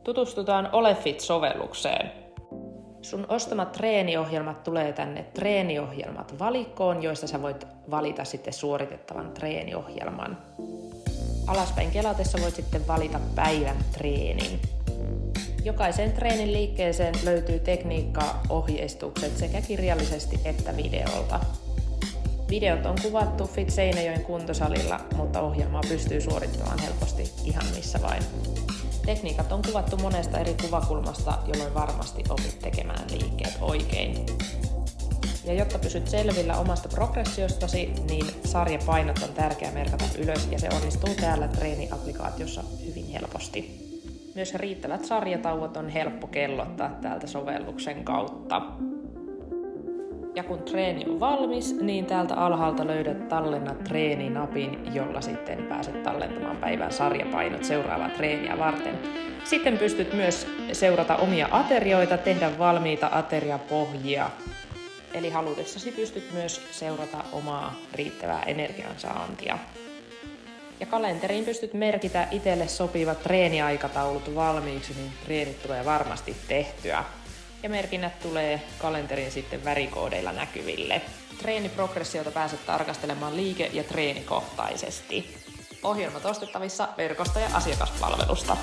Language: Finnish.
Tutustutaan OleFit-sovellukseen. Sun ostamat treeniohjelmat tulee tänne treeniohjelmat valikkoon, joista sä voit valita sitten suoritettavan treeniohjelman. Alaspäin kelatessa voit sitten valita päivän treenin. Jokaiseen treenin liikkeeseen löytyy tekniikka-ohjeistukset sekä kirjallisesti että videolta. Videot on kuvattu Fit Seinäjoen kuntosalilla, mutta ohjelmaa pystyy suorittamaan helposti ihan missä vain. Tekniikat on kuvattu monesta eri kuvakulmasta, jolloin varmasti opit tekemään liikkeet oikein. Ja jotta pysyt selvillä omasta progressiostasi, niin sarjapainot on tärkeää merkata ylös ja se onnistuu täällä treeniapplikaatiossa hyvin helposti. Myös riittävät sarjatauot on helppo kellottaa täältä sovelluksen kautta. Ja kun treeni on valmis, niin täältä alhaalta löydät tallenna treeninapin, jolla sitten pääset tallentamaan päivän sarjapainot seuraavaa treeniä varten. Sitten pystyt myös seurata omia aterioita, tehdä valmiita ateriapohjia. Eli halutessasi pystyt myös seurata omaa riittävää energiansaantia. Ja kalenteriin pystyt merkitä itselle sopivat treeniaikataulut valmiiksi, niin treenit tulee varmasti tehtyä. Ja merkinnät tulee kalenteriin sitten värikoodeilla näkyville. Treeniprogressiota pääset tarkastelemaan liike- ja treenikohtaisesti. Ohjelmat ostettavissa verkosto- ja asiakaspalvelusta.